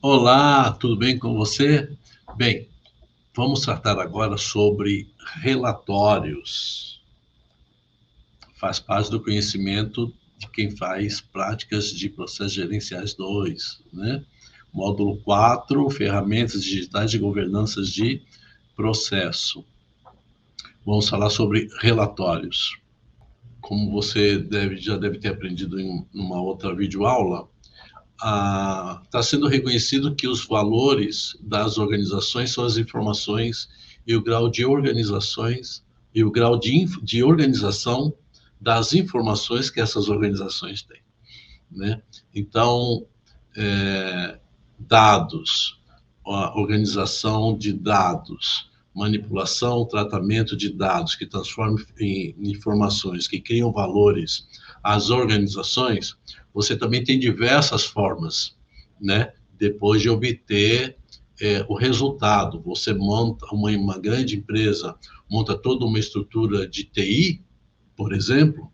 Olá, tudo bem com você? Bem, vamos tratar agora sobre relatórios. Faz parte do conhecimento de quem faz práticas de processos gerenciais 2, né? Módulo 4, ferramentas digitais de governança de processo. Vamos falar sobre relatórios. Como você já deve ter aprendido em uma outra videoaula, está sendo reconhecido que os valores das organizações são as informações e o grau de organizações e o grau de organização das informações que essas organizações têm, né? Então, dados, a organização de dados, manipulação, tratamento de dados que transformam em informações, que criam valores às organizações, você também tem diversas formas, né? Depois de obter o resultado. Você monta uma grande empresa, monta toda uma estrutura de TI, por exemplo,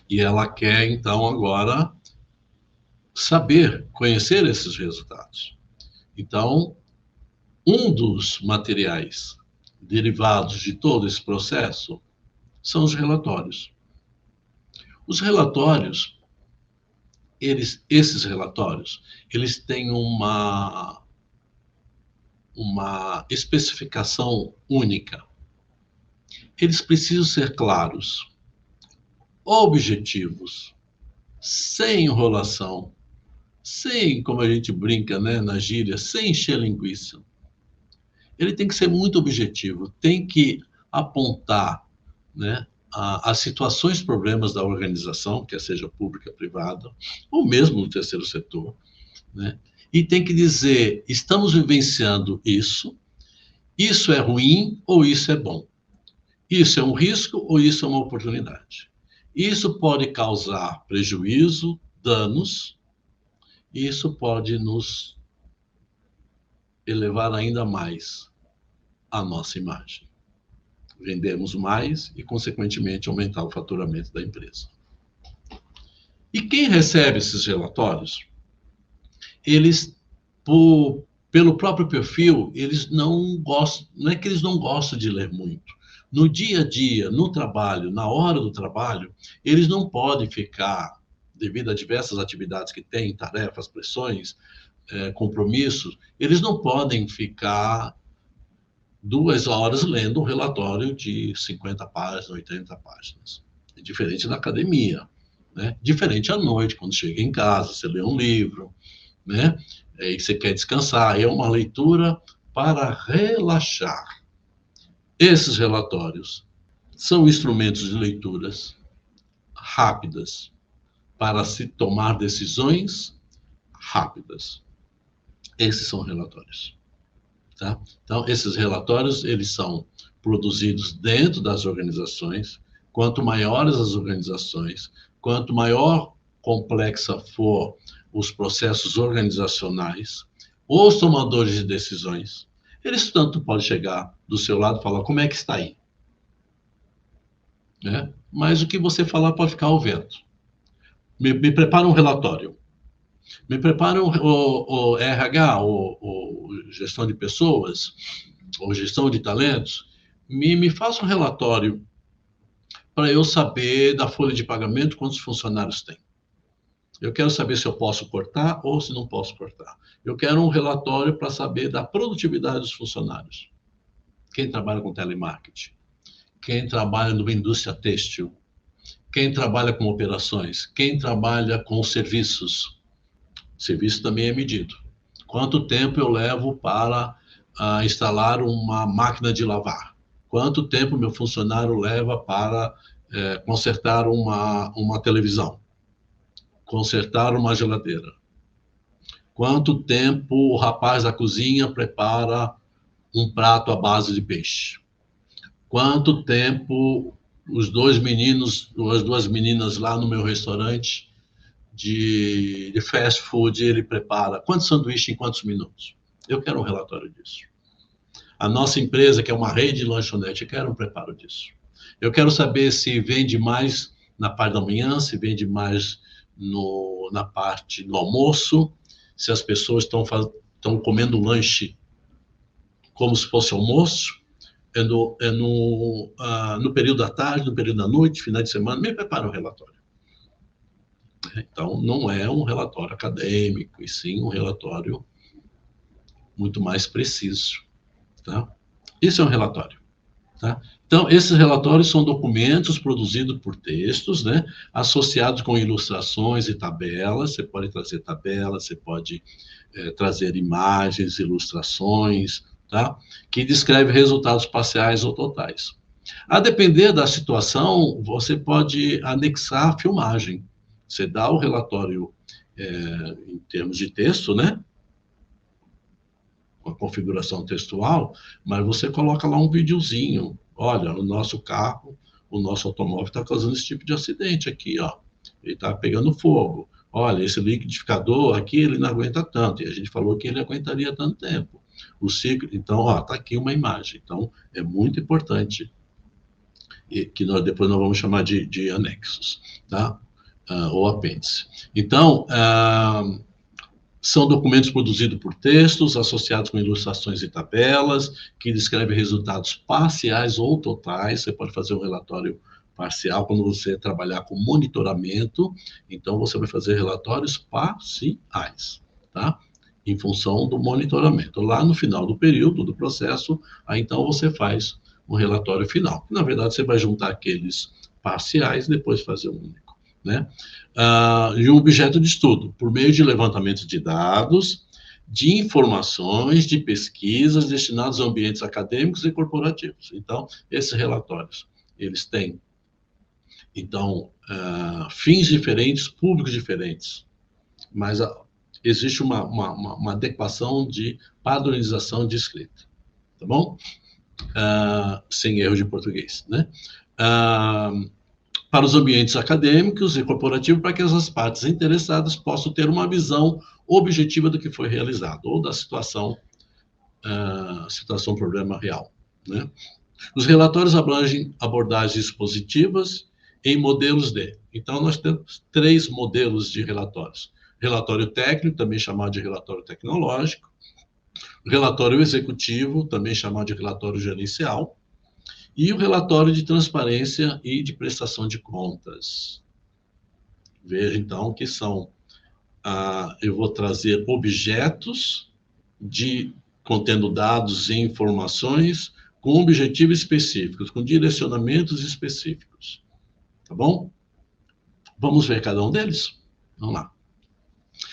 e ela quer, então, agora saber, conhecer esses resultados. Então, um dos materiais derivados de todo esse processo são os relatórios. Os relatórios, esses relatórios, eles têm uma especificação única. Eles precisam ser claros, objetivos, sem enrolação, sem, como a gente brinca, né, na gíria, sem encher linguiça. Ele tem que ser muito objetivo, tem que apontar, né, as situações, problemas da organização, quer seja pública, privada, ou mesmo no terceiro setor, né? E tem que dizer, estamos vivenciando isso é ruim ou isso é bom. Isso é um risco ou isso é uma oportunidade. Isso pode causar prejuízo, danos, e isso pode nos elevar ainda mais a nossa imagem. Vendermos mais e, consequentemente, aumentar o faturamento da empresa. E quem recebe esses relatórios, eles, pelo próprio perfil, eles não gostam, não é que eles não gostam de ler muito. No dia a dia, no trabalho, na hora do trabalho, eles não podem ficar, devido a diversas atividades que têm, tarefas, pressões, compromissos, eles não podem ficar 2 horas lendo um relatório de 50 páginas, 80 páginas. É diferente da academia, né? Diferente à noite, quando chega em casa, você lê um livro, né? E você quer descansar. É uma leitura para relaxar. Esses relatórios são instrumentos de leituras rápidas para se tomar decisões rápidas. Esses são relatórios. Tá? Então, esses relatórios, eles são produzidos dentro das organizações. Quanto maiores as organizações, quanto maior complexa for os processos organizacionais, os tomadores de decisões, eles tanto podem chegar do seu lado e falar, como é que está aí? Né? Mas o que você falar pode ficar ao vento. Me prepara um relatório. Me prepara o RH, o gestão de pessoas, ou gestão de talentos, me faça um relatório para eu saber da folha de pagamento quantos funcionários tem. Eu quero saber se eu posso cortar ou se não posso cortar. Eu quero um relatório para saber da produtividade dos funcionários. Quem trabalha com telemarketing, quem trabalha numa indústria têxtil, quem trabalha com operações, quem trabalha com serviços. Serviço também é medido. Quanto tempo eu levo para instalar uma máquina de lavar? Quanto tempo meu funcionário leva para consertar uma televisão? Consertar uma geladeira? Quanto tempo o rapaz da cozinha prepara um prato à base de peixe? Quanto tempo os dois meninos, as duas meninas lá no meu restaurante de fast food ele prepara? Quantos sanduíches em quantos minutos? Eu quero um relatório disso. A nossa empresa, que é uma rede de lanchonete, eu quero um preparo disso. Eu quero saber se vende mais na parte da manhã, se vende mais na parte do almoço, se as pessoas estão comendo lanche como se fosse almoço, no período da tarde, no período da noite, final de semana, me prepara um relatório. Então, não é um relatório acadêmico, e sim um relatório muito mais preciso. Tá? Isso é um relatório. Tá? Então, esses relatórios são documentos produzidos por textos, né, associados com ilustrações e tabelas. Você pode trazer tabelas, você pode trazer imagens, ilustrações, tá? Que descreve resultados parciais ou totais. A depender da situação, você pode anexar a filmagem. Você dá o relatório em termos de texto, né? Com a configuração textual, mas você coloca lá um videozinho. Olha, o nosso carro, o nosso automóvel está causando esse tipo de acidente aqui, ó. Ele está pegando fogo. Olha, esse liquidificador aqui, ele não aguenta tanto. E a gente falou que ele aguentaria tanto tempo. O ciclo, então, ó, está aqui uma imagem. Então, é muito importante. E que depois nós vamos chamar de anexos, tá? Ou apêndice. Então, são documentos produzidos por textos, associados com ilustrações e tabelas, que descrevem resultados parciais ou totais. Você pode fazer um relatório parcial quando você trabalhar com monitoramento, então você vai fazer relatórios parciais, tá? Em função do monitoramento. Lá no final do período, do processo, aí então você faz um relatório final. Na verdade, você vai juntar aqueles parciais e depois fazer um único, né? E um objeto de estudo, por meio de levantamento de dados, de informações, de pesquisas destinados a ambientes acadêmicos e corporativos. Então, esses relatórios, eles têm, então, fins diferentes, públicos diferentes, mas existe uma adequação de padronização de escrita, tá bom? Sem erro de português, né? Para os ambientes acadêmicos e corporativos, para que essas partes interessadas possam ter uma visão objetiva do que foi realizado, ou da situação problema real, né? Os relatórios abrangem abordagens expositivas em modelos de. Então, nós temos 3 modelos de relatórios. Relatório técnico, também chamado de relatório tecnológico. Relatório executivo, também chamado de relatório gerencial. E o relatório de transparência e de prestação de contas. Veja, então, que são... eu vou trazer objetos contendo dados e informações com objetivos específicos, com direcionamentos específicos. Tá bom? Vamos ver cada um deles? Vamos lá.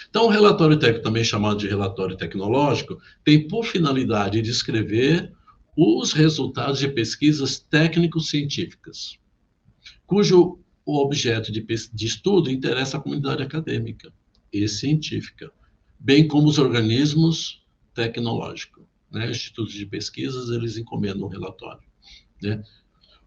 Então, o relatório técnico, também chamado de relatório tecnológico, tem por finalidade descrever os resultados de pesquisas técnico-científicas, cujo o objeto de estudo interessa a comunidade acadêmica e científica, bem como os organismos tecnológicos, né? Institutos de pesquisas, eles encomendam um relatório, né?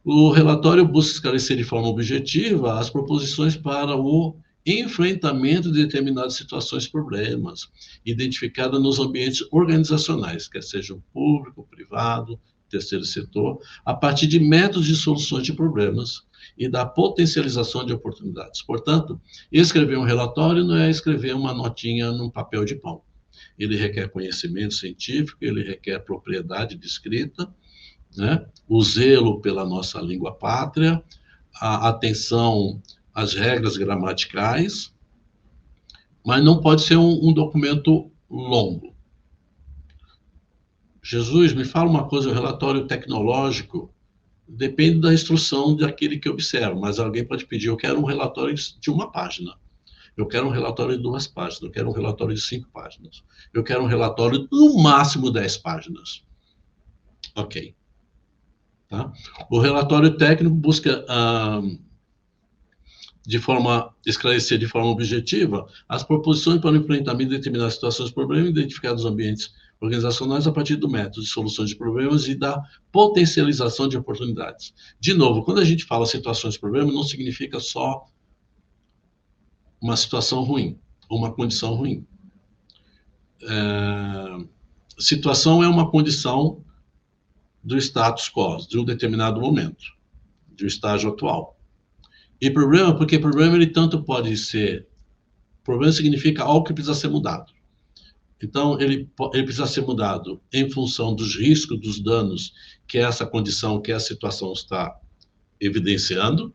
O relatório busca esclarecer de forma objetiva as proposições para o enfrentamento de determinadas situações, problemas, identificadas nos ambientes organizacionais, quer seja público, privado, terceiro setor, a partir de métodos de soluções de problemas e da potencialização de oportunidades. Portanto, escrever um relatório não é escrever uma notinha num papel de pão. Ele requer conhecimento científico, ele requer propriedade de escrita, né? O zelo pela nossa língua pátria, a atenção às regras gramaticais, mas não pode ser um documento longo. Jesus, me fala uma coisa, o relatório tecnológico depende da instrução daquele que observa, mas alguém pode pedir, eu quero um relatório de 1 página, eu quero um relatório de 2 páginas, eu quero um relatório de 5 páginas, eu quero um relatório no máximo 10 páginas. Ok. Tá? O relatório técnico busca esclarecer de forma objetiva as proposições para o enfrentamento de determinadas situações de problema, identificar os ambientes organizacionais a partir do método de soluções de problemas e da potencialização de oportunidades. De novo, quando a gente fala situações de problema, não significa só uma situação ruim, ou uma condição ruim. Situação é uma condição do status quo, de um determinado momento, de um estágio atual. E problema, porque problema ele tanto pode ser... Problema significa algo que precisa ser mudado. Então, ele precisa ser mudado em função dos riscos, dos danos que essa condição, que a situação está evidenciando,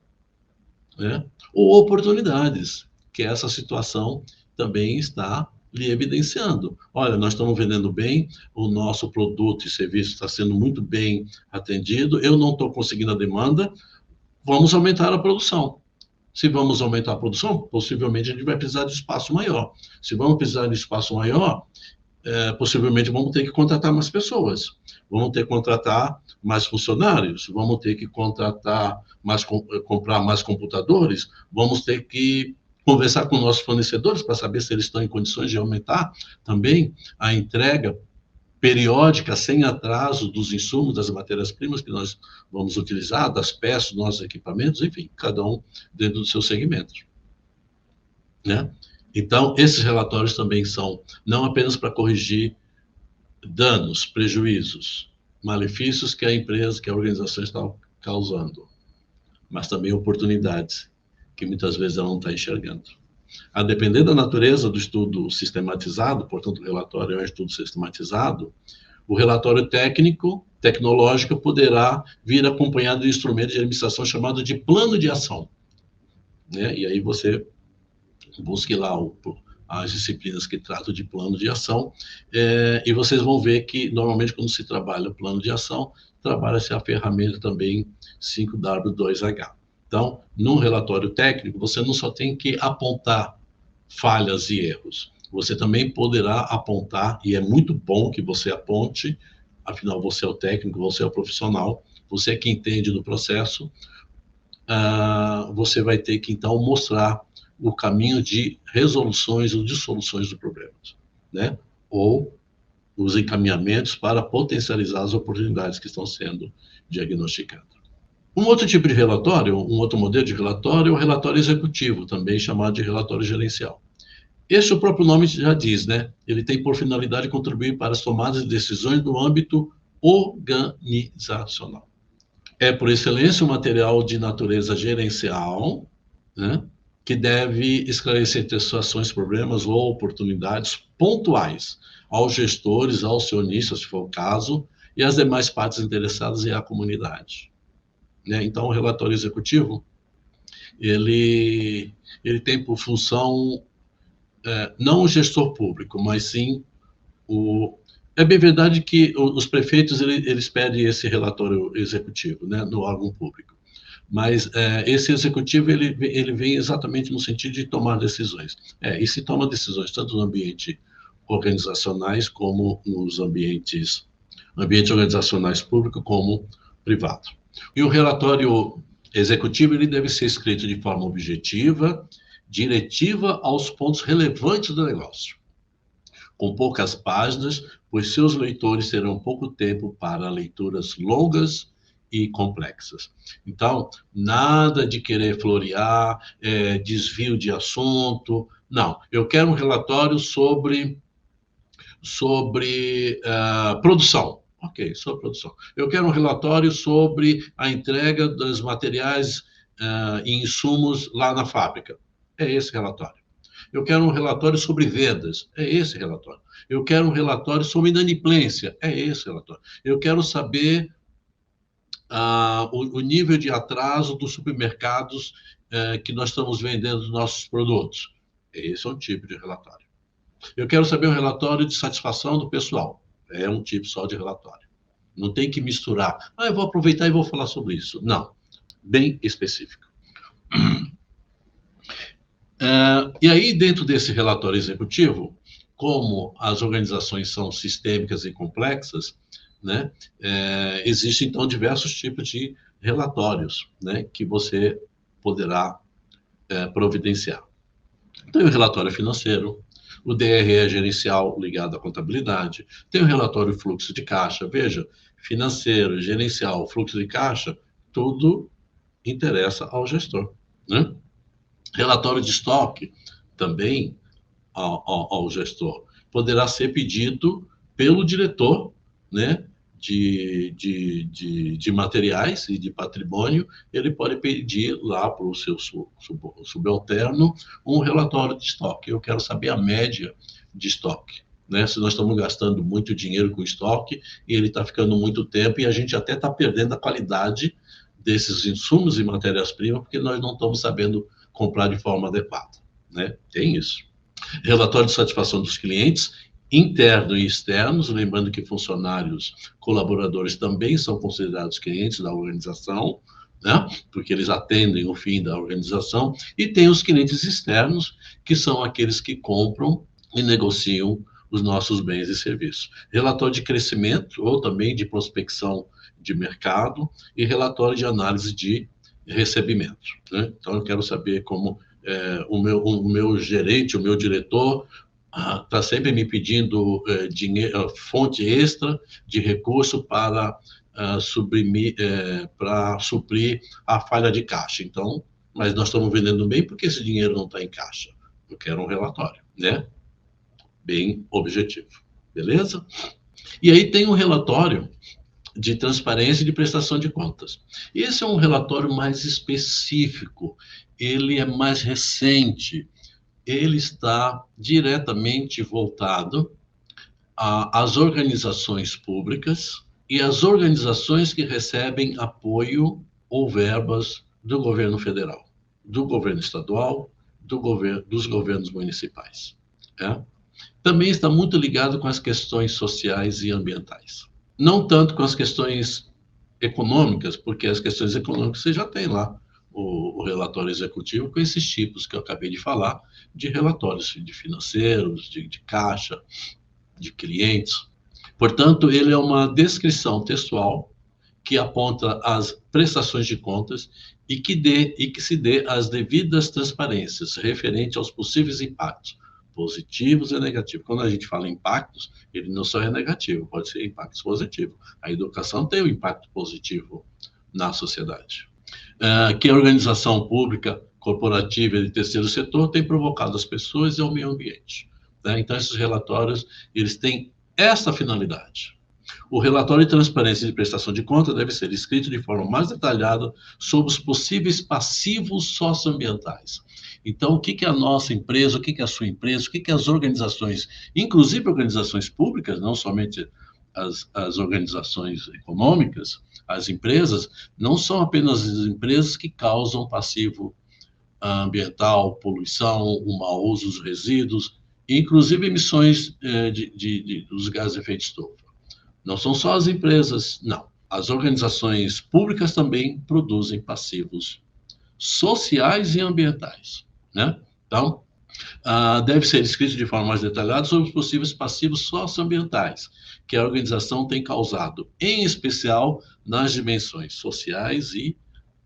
né? Ou oportunidades que essa situação também está lhe evidenciando. Olha, nós estamos vendendo bem, o nosso produto e serviço está sendo muito bem atendido, eu não estou conseguindo a demanda, vamos aumentar a produção. Se vamos aumentar a produção, possivelmente a gente vai precisar de espaço maior. Se vamos precisar de espaço maior, possivelmente vamos ter que contratar mais pessoas, vamos ter que contratar mais funcionários, vamos ter que contratar comprar mais computadores, vamos ter que conversar com nossos fornecedores para saber se eles estão em condições de aumentar também a entrega periódica, sem atraso, dos insumos, das matérias-primas que nós vamos utilizar, das peças, dos nossos equipamentos, enfim, cada um dentro do seu segmento, né? Então, esses relatórios também são não apenas para corrigir danos, prejuízos, malefícios que a empresa, que a organização está causando, mas também oportunidades que muitas vezes ela não está enxergando. A depender da natureza do estudo sistematizado, portanto, o relatório é um estudo sistematizado, o relatório técnico, tecnológico, poderá vir acompanhado de instrumento de administração chamado de plano de ação, né? E aí você busque lá as disciplinas que tratam de plano de ação, e vocês vão ver que, normalmente, quando se trabalha plano de ação, trabalha-se a ferramenta também 5W2H. Então, no relatório técnico, você não só tem que apontar falhas e erros, você também poderá apontar, e é muito bom que você aponte, afinal, você é o técnico, você é o profissional, você é quem entende do processo, você vai ter que, então, mostrar o caminho de resoluções ou de soluções do problema, né? Ou os encaminhamentos para potencializar as oportunidades que estão sendo diagnosticadas. Um outro tipo de relatório, um outro modelo de relatório é o relatório executivo, também chamado de relatório gerencial. Esse o próprio nome já diz, né? Ele tem por finalidade contribuir para as tomadas de decisões no âmbito organizacional. É, por excelência, um material de natureza gerencial, né? Que deve esclarecer situações, problemas ou oportunidades pontuais aos gestores, aos acionistas, se for o caso, e às demais partes interessadas e à comunidade, né? Então, o relatório executivo, ele tem por função não o gestor público, mas sim o... É bem verdade que os prefeitos, eles pedem esse relatório executivo, né, no órgão público. Mas esse executivo, ele vem exatamente no sentido de tomar decisões. E se toma decisões tanto no ambiente organizacionais como nos ambientes organizacionais público como privado. E o relatório executivo, ele deve ser escrito de forma objetiva, diretiva aos pontos relevantes do negócio, com poucas páginas, pois seus leitores terão pouco tempo para leituras longas e complexas. Então, nada de querer florear, desvio de assunto. Não, eu quero um relatório sobre produção. Ok, sobre produção. Eu quero um relatório sobre a entrega dos materiais e insumos lá na fábrica. É esse relatório. Eu quero um relatório sobre vendas. É esse relatório. Eu quero um relatório sobre inadimplência. É esse relatório. Eu quero saber o nível de atraso dos supermercados que nós estamos vendendo nossos produtos. Esse é um tipo de relatório. Eu quero saber um relatório de satisfação do pessoal. É um tipo só de relatório. Não tem que misturar. Eu vou aproveitar e vou falar sobre isso. Não. Bem específico. E aí, dentro desse relatório executivo, como as organizações são sistêmicas e complexas, né, existem, então, diversos tipos de relatórios, né, que você poderá providenciar. Tem o relatório financeiro, o DRE gerencial ligado à contabilidade, tem o relatório fluxo de caixa. Veja, financeiro, gerencial, fluxo de caixa, tudo interessa ao gestor, né? Relatório de estoque, também ao gestor. Poderá ser pedido pelo diretor, né, de materiais e de patrimônio, ele pode pedir lá para o seu subalterno um relatório de estoque. Eu quero saber a média de estoque. né? Se nós estamos gastando muito dinheiro com estoque e ele está ficando muito tempo e a gente até está perdendo a qualidade desses insumos e matérias-primas porque nós não estamos sabendo comprar de forma adequada, né? Tem isso. Relatório de satisfação dos clientes, interno e externos, lembrando que funcionários, colaboradores também são considerados clientes da organização, né? Porque eles atendem o fim da organização, e tem os clientes externos, que são aqueles que compram e negociam os nossos bens e serviços. Relatório de crescimento, ou também de prospecção de mercado, e relatório de análise de recebimento, né? Então, eu quero saber como o meu gerente, o meu diretor, está sempre me pedindo dinheiro, fonte extra de recurso para suprir a falha de caixa. Então, mas nós estamos vendendo bem porque esse dinheiro não está em caixa. Eu quero um relatório, né? Bem objetivo, beleza? E aí tem um relatório de transparência e de prestação de contas. Esse é um relatório mais específico, ele é mais recente, ele está diretamente voltado às organizações públicas e às organizações que recebem apoio ou verbas do governo federal, do governo estadual, dos governos municipais. É? Também está muito ligado com as questões sociais e ambientais. Não tanto com as questões econômicas, porque as questões econômicas você já tem lá o relatório executivo com esses tipos que eu acabei de falar, de relatórios de financeiros, de caixa, de clientes. Portanto, ele é uma descrição textual que aponta as prestações de contas e que se dê as devidas transparências referente aos possíveis impactos, positivos e negativos. Quando a gente fala em impactos, ele não só é negativo, pode ser impactos positivos. A educação tem um impacto positivo na sociedade. Que a organização pública, corporativa e de terceiro setor tem provocado as pessoas e ao meio ambiente. Né? Então, esses relatórios, eles têm essa finalidade. O relatório de transparência e de prestação de conta deve ser escrito de forma mais detalhada sobre os possíveis passivos socioambientais. Então, o que é a nossa empresa, o que é a sua empresa, o que as organizações, inclusive organizações públicas, não somente as organizações econômicas, as empresas, não são apenas as empresas que causam passivo ambiental, poluição, o mau uso dos resíduos, inclusive emissões dos gases de efeito estufa. Não são só as empresas, não. As organizações públicas também produzem passivos sociais e ambientais, né? Então, deve ser escrito de forma mais detalhada sobre os possíveis passivos socioambientais que a organização tem causado, em especial nas dimensões sociais e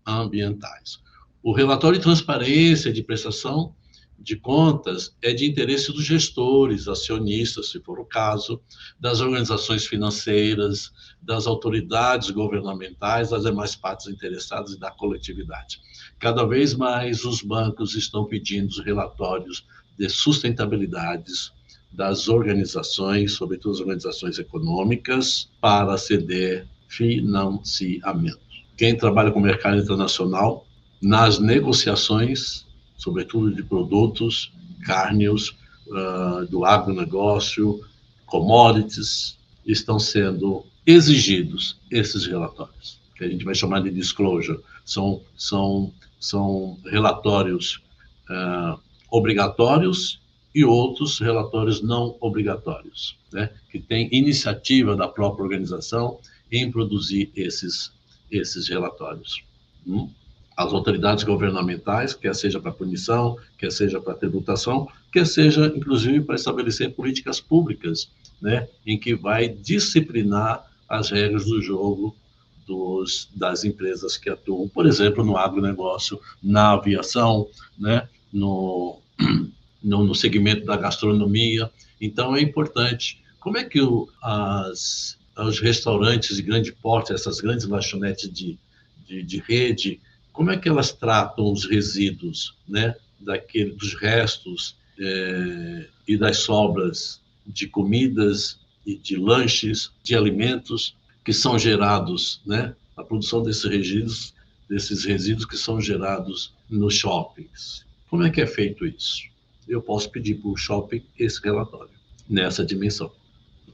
ambientais. O relatório de transparência de prestação de contas é de interesse dos gestores, acionistas, se for o caso, das organizações financeiras, das autoridades governamentais, das demais partes interessadas e da coletividade. Cada vez mais os bancos estão pedindo os relatórios de sustentabilidades das organizações, sobretudo as organizações econômicas, para ceder financiamento. Quem trabalha com o mercado internacional, nas negociações, sobretudo de produtos, carnes, do agronegócio, commodities, estão sendo exigidos esses relatórios, que a gente vai chamar de disclosure. São relatórios obrigatórios e outros relatórios não obrigatórios, né? Que tem iniciativa da própria organização em produzir esses relatórios. As autoridades governamentais, quer seja para punição, quer seja para tributação, quer seja, inclusive, para estabelecer políticas públicas, né? Em que vai disciplinar as regras do jogo das empresas que atuam, por exemplo, no agronegócio, na aviação, né? No segmento da gastronomia. Então, é importante. Como é que os restaurantes de grande porte, essas grandes lanchonetes de rede, como é que elas tratam os resíduos, né? Dos restos e das sobras de comidas e de lanches, de alimentos que são gerados, né? A produção desses resíduos que são gerados nos shoppings. Como é que é feito isso? Eu posso pedir para o shopping esse relatório. nessa dimensão.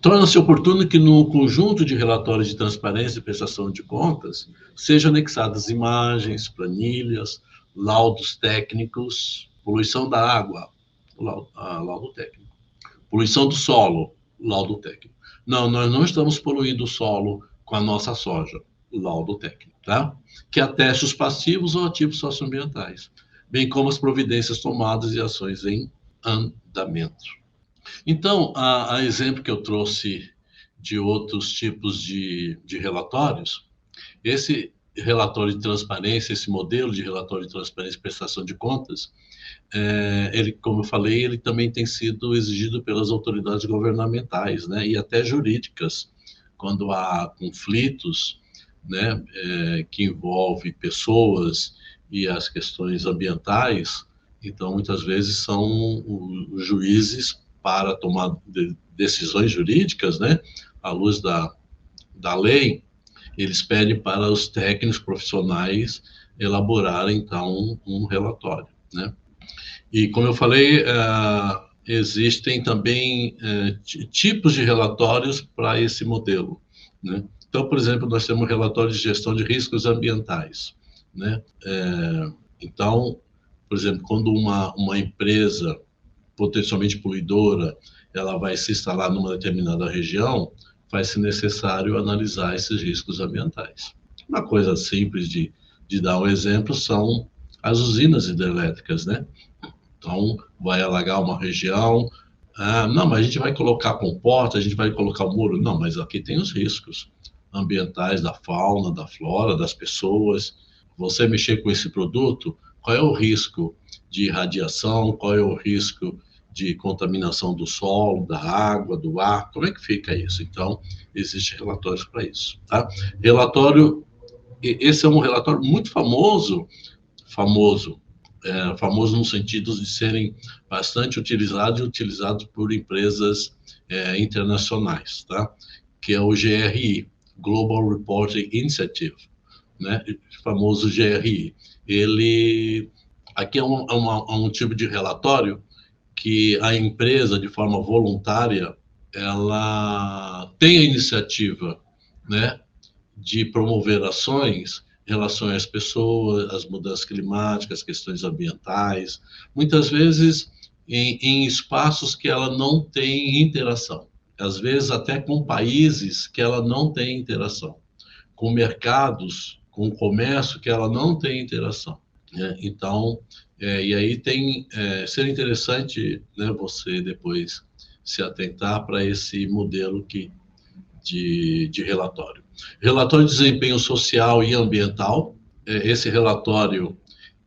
Torna-se oportuno que no conjunto de relatórios de transparência e prestação de contas sejam anexadas imagens, planilhas, laudos técnicos, poluição da água, laudo técnico, poluição do solo, laudo técnico. Não, nós não estamos poluindo o solo com a nossa soja, laudo técnico, tá? Que ateste os passivos ou ativos socioambientais, bem como as providências tomadas e ações em andamento. Então, a exemplo que eu trouxe de outros tipos de relatórios, esse relatório de transparência, esse modelo de relatório de transparência e prestação de contas, ele, como eu falei, ele também tem sido exigido pelas autoridades governamentais, né, e até jurídicas, quando há conflitos, né, que envolvem pessoas e as questões ambientais. Então, muitas vezes são os juízes para tomar decisões jurídicas, né, à luz da lei, eles pedem para os técnicos profissionais elaborarem, então, um relatório, né? E, como eu falei, existem também tipos de relatórios para esse modelo, né? Então, por exemplo, nós temos relatórios de gestão de riscos ambientais, né? Então, por exemplo, quando uma empresa potencialmente poluidora, ela vai se instalar numa determinada região, vai-se necessário analisar esses riscos ambientais. Uma coisa simples de dar um exemplo são as usinas hidrelétricas, né? Então, vai alagar uma região, não, mas a gente vai colocar comporta, a gente vai colocar o muro. Não, mas aqui tem os riscos ambientais da fauna, da flora, das pessoas. Você mexer com esse produto, qual é o risco de radiação, qual é o risco de contaminação do solo, da água, do ar, como é que fica isso? Então, existem relatórios para isso, tá? Esse é um relatório muito famoso no sentido de serem bastante utilizados por empresas internacionais, tá? Que é o GRI, Global Reporting Initiative, né? O famoso GRI. Ele, aqui é um tipo de relatório que a empresa, de forma voluntária, ela tem a iniciativa, né, de promover ações em relação às pessoas, às mudanças climáticas, questões ambientais, muitas vezes em espaços que ela não tem interação, às vezes até com países que ela não tem interação, com mercados, com comércio que ela não tem interação, né? Então, e aí seria interessante, né, você depois se atentar para esse modelo de relatório. Relatório de desempenho social e ambiental. Esse relatório,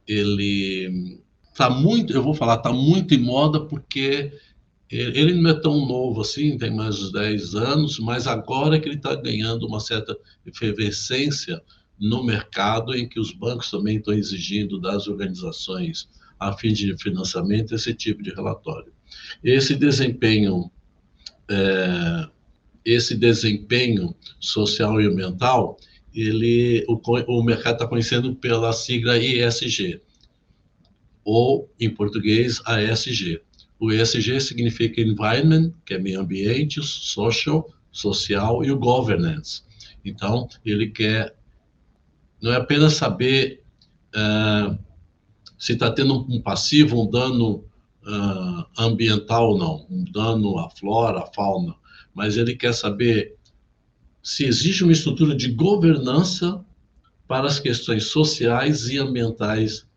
ele está muito, eu vou falar, está muito em moda porque ele não é tão novo assim, tem mais de 10 anos, mas agora é que ele está ganhando uma certa efervescência no mercado, em que os bancos também estão exigindo das organizações, a fim de financiamento, esse tipo de relatório. Esse desempenho social e ambiental, o mercado está conhecendo pela sigla ESG, ou, em português, ASG. O ESG significa Environment, que é meio ambiente, social, e o Governance. Então, ele quer, não é apenas saber se está tendo um passivo, um dano ambiental ou não, um dano à flora, à fauna, mas ele quer saber se existe uma estrutura de governança para as questões sociais e ambientais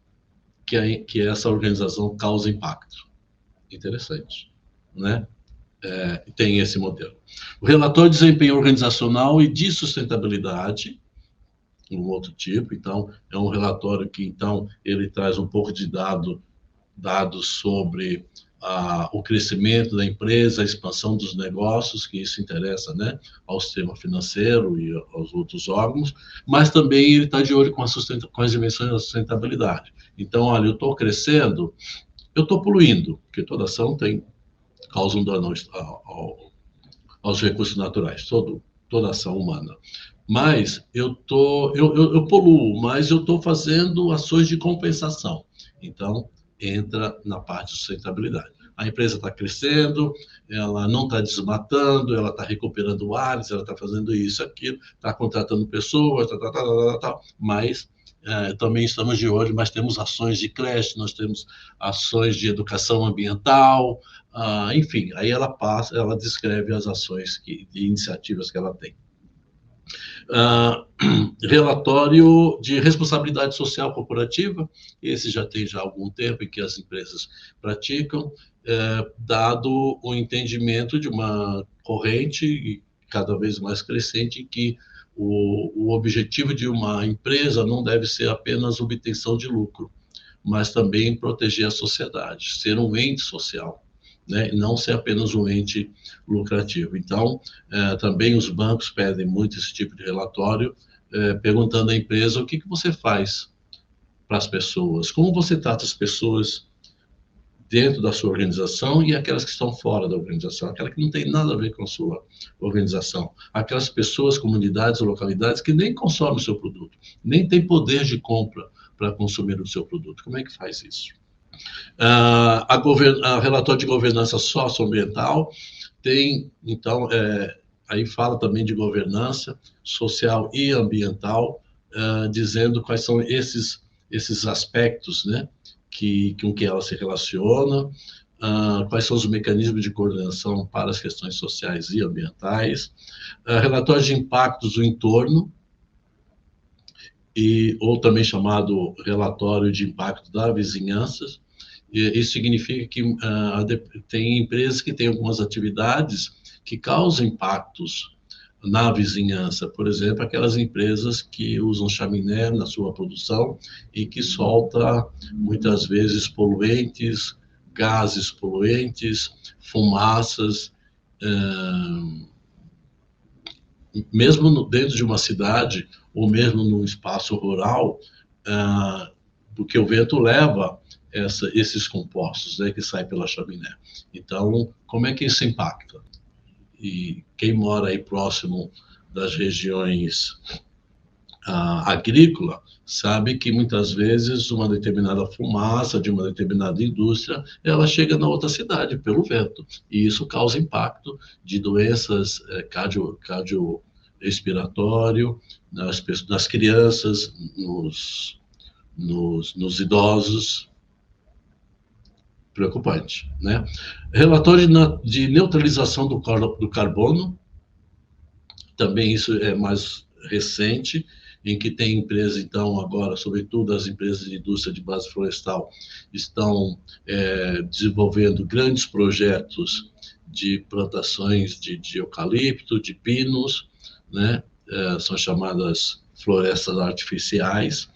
que essa organização causa impacto. Interessante, né? Tem esse modelo. O relatório de desempenho organizacional e de sustentabilidade, um outro tipo. Então, é um relatório que, então, ele traz um pouco de dados sobre o crescimento da empresa, a expansão dos negócios, que isso interessa, né, ao sistema financeiro e aos outros órgãos, mas também ele está de olho com as dimensões da sustentabilidade. Então, olha, eu estou crescendo, eu estou poluindo, porque toda ação causa um dano aos recursos naturais, toda ação humana. Mas eu poluo, mas eu estou fazendo ações de compensação. Então, entra na parte de sustentabilidade. A empresa está crescendo, ela não está desmatando, ela está recuperando áreas, ela está fazendo isso, aquilo, está contratando pessoas, mas também estamos de olho, mas temos ações de creche, nós temos ações de educação ambiental, enfim, aí ela descreve as ações e iniciativas que ela tem. Relatório de responsabilidade social corporativa, esse já tem algum tempo em que as empresas praticam, dado o entendimento de uma corrente e cada vez mais crescente em que o objetivo de uma empresa não deve ser apenas obtenção de lucro, mas também proteger a sociedade, ser um ente social, né? Não ser apenas um ente lucrativo. Então, também os bancos pedem muito esse tipo de relatório, perguntando à empresa o que você faz para as pessoas, como você trata as pessoas dentro da sua organização e aquelas que estão fora da organização, aquela que não tem nada a ver com a sua organização, aquelas pessoas, comunidades, localidades que nem consomem o seu produto, nem têm poder de compra para consumir o seu produto. Como é que faz isso? A relatório de governança socioambiental tem, então, aí fala também de governança social e ambiental, dizendo quais são esses aspectos, né, com que ela se relaciona, quais são os mecanismos de coordenação para as questões sociais e ambientais, relatório de impactos do entorno, ou também chamado relatório de impacto da vizinhança. Isso significa que tem empresas que têm algumas atividades que causam impactos na vizinhança. Por exemplo, aquelas empresas que usam chaminé na sua produção e que solta, muitas vezes, poluentes, gases poluentes, fumaças, mesmo dentro de uma cidade ou mesmo num espaço rural, porque o vento leva esses compostos, né, que saem pela chaminé. Então, como é que isso impacta? E quem mora aí próximo das regiões agrícolas sabe que muitas vezes uma determinada fumaça de uma determinada indústria, ela chega na outra cidade pelo vento, e isso causa impacto de doenças cardiorrespiratório nas crianças, nos idosos. Preocupante, né? Relatório de neutralização do carbono, também isso é mais recente, em que tem empresas, então, agora, sobretudo as empresas de indústria de base florestal, estão desenvolvendo grandes projetos de plantações de eucalipto, de pinos, né? São chamadas florestas artificiais,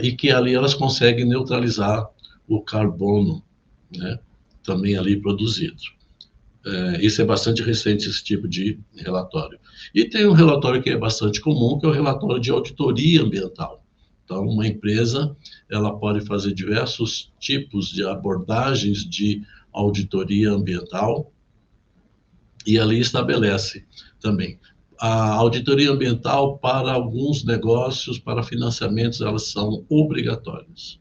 e que ali elas conseguem neutralizar o carbono, né, também ali produzido. Isso é bastante recente, esse tipo de relatório. E tem um relatório que é bastante comum, que é o relatório de auditoria ambiental. Então, uma empresa, ela pode fazer diversos tipos de abordagens de auditoria ambiental, e ali estabelece também. A auditoria ambiental, para alguns negócios, para financiamentos, elas são obrigatórias.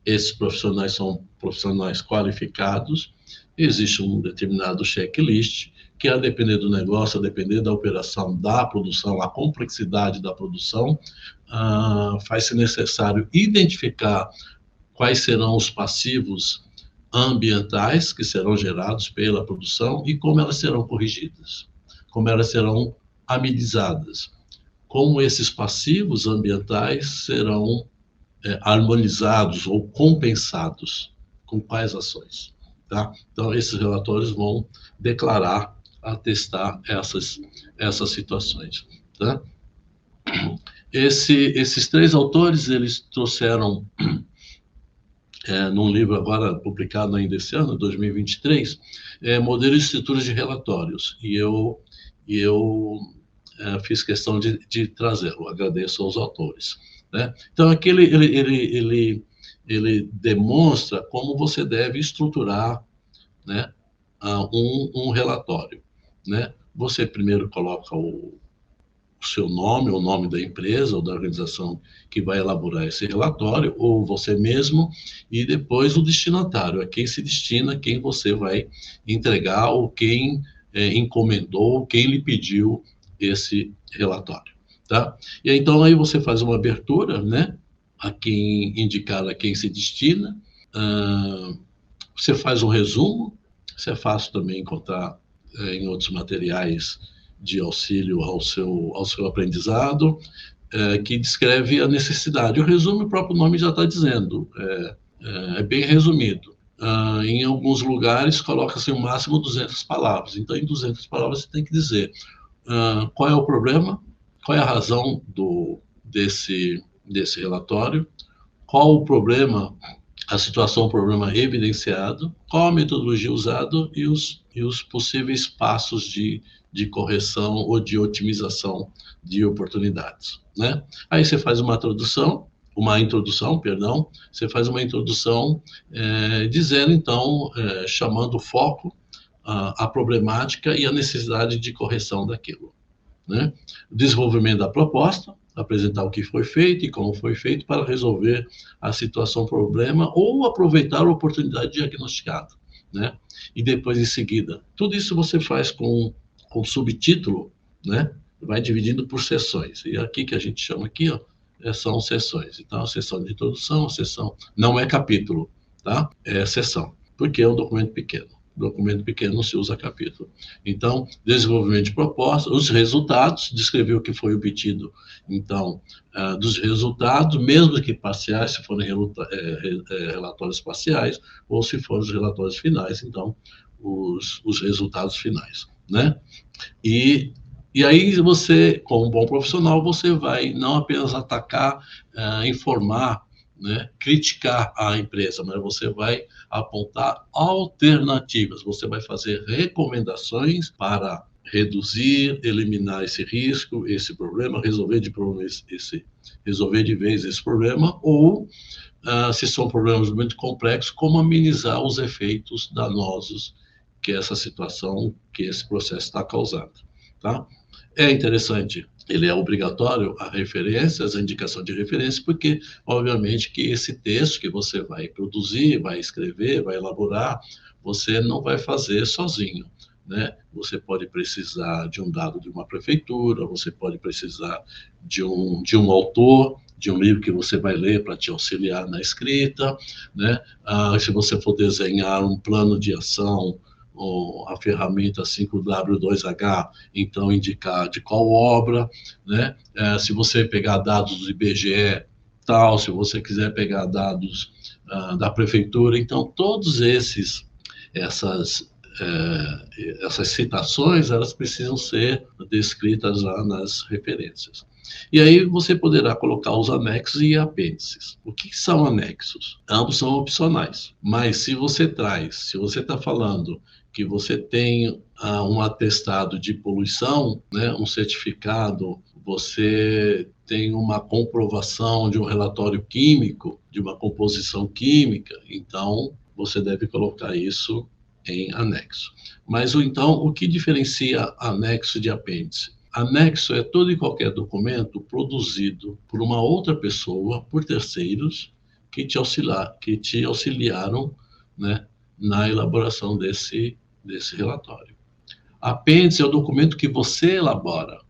Esses profissionais são profissionais qualificados, existe um determinado checklist, que a depender do negócio, a depender da operação, da produção, a complexidade da produção, faz-se necessário identificar quais serão os passivos ambientais que serão gerados pela produção e como elas serão corrigidas, como elas serão amenizadas, como esses passivos ambientais serão harmonizados ou compensados, com quais ações, tá? Então, esses relatórios vão declarar, atestar essas situações, tá? Esses três autores, eles trouxeram, num livro agora publicado ainda esse ano, 2023, modelo de estrutura de relatórios, e eu fiz questão de trazê-lo, agradeço aos autores. Né? Então, aqui ele demonstra como você deve estruturar, né, um relatório. Né? Você primeiro coloca o seu nome, o nome da empresa ou da organização que vai elaborar esse relatório, ou você mesmo, e depois o destinatário, a quem se destina, quem você vai entregar, ou quem encomendou, quem lhe pediu esse relatório, tá? E então aí você faz uma abertura, né? A quem indicar, a quem se destina, você faz um resumo, isso é fácil também encontrar em outros materiais de auxílio ao seu aprendizado, que descreve a necessidade. O resumo, o próprio nome já está dizendo, é bem resumido. Em alguns lugares, coloca-se o máximo 200 palavras. Então, em 200 palavras, você tem que dizer qual é o problema, qual é a razão desse relatório, qual o problema, a situação, o problema evidenciado, qual a metodologia usada e os possíveis passos de correção ou de otimização de oportunidades, né? Aí você faz uma introdução, você faz uma introdução dizendo, então, chamando o foco, a problemática e a necessidade de correção daquilo, né? O desenvolvimento da proposta, apresentar o que foi feito e como foi feito para resolver a situação, problema, ou aproveitar a oportunidade diagnosticada, né? E depois, em seguida, tudo isso você faz com subtítulo, né? Vai dividindo por sessões. E aqui que a gente chama aqui, ó, são sessões. Então, a sessão de introdução, a sessão não é capítulo, tá? É sessão, porque é um documento pequeno. Documento pequeno não se usa capítulo. Então, desenvolvimento de proposta, os resultados, descrever o que foi obtido, então, dos resultados, mesmo que parciais, se forem relatórios parciais, ou se forem os relatórios finais, então, os resultados finais, né? E aí você, como um bom profissional, você vai não apenas atacar, informar, né, criticar a empresa, mas você vai apontar alternativas, você vai fazer recomendações para reduzir, eliminar esse risco, esse problema, resolver de vez esse problema, ou, se são problemas muito complexos, como amenizar os efeitos danosos que essa situação, que esse processo está causando, tá? É interessante, ele é obrigatório a referências, a indicação de referência, porque, obviamente, que esse texto que você vai produzir, vai escrever, vai elaborar, você não vai fazer sozinho, né? Você pode precisar de um dado de uma prefeitura, você pode precisar de um autor, de um livro que você vai ler para te auxiliar na escrita, né? Se você for desenhar um plano de ação, a ferramenta 5W2H, então indicar de qual obra, né? Se você pegar dados do IBGE, tal, se você quiser pegar dados da prefeitura, então todos essas citações, elas precisam ser descritas lá nas referências. E aí você poderá colocar os anexos e apêndices. O que são anexos? Ambos são opcionais, mas se você está falando que você tem um atestado de poluição, né, um certificado, você tem uma comprovação de um relatório químico, de uma composição química, então você deve colocar isso em anexo. Mas, então, o que diferencia anexo de apêndice? Anexo é todo e qualquer documento produzido por uma outra pessoa, por terceiros, que te auxiliaram, né, na elaboração desse relatório. Apêndice é o documento que você elabora.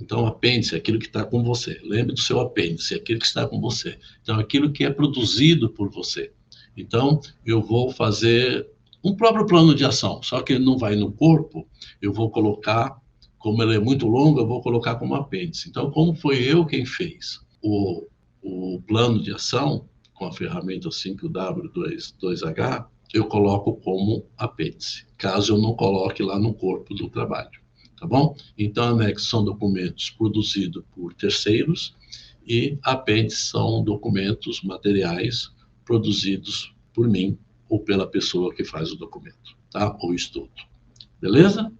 Então, apêndice é aquilo que está com você. Lembre do seu apêndice, é aquilo que está com você. Então, aquilo que é produzido por você. Então, eu vou fazer um próprio plano de ação, só que ele não vai no corpo, eu vou colocar, como ele é muito longo, eu vou colocar como apêndice. Então, como foi eu quem fez o plano de ação, com a ferramenta 5W2H, eu coloco como apêndice, caso eu não coloque lá no corpo do trabalho, tá bom? Então, anexos são documentos produzidos por terceiros e apêndices são documentos, materiais produzidos por mim ou pela pessoa que faz o documento, tá? Ou estudo. Beleza?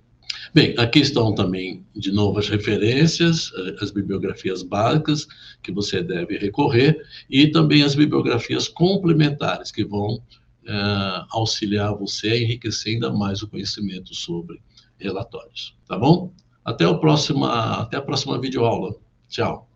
Bem, aqui estão também, de novo, as referências, as bibliografias básicas que você deve recorrer e também as bibliografias complementares que vão auxiliar você a enriquecer ainda mais o conhecimento sobre relatórios, tá bom? Até a próxima videoaula. Tchau.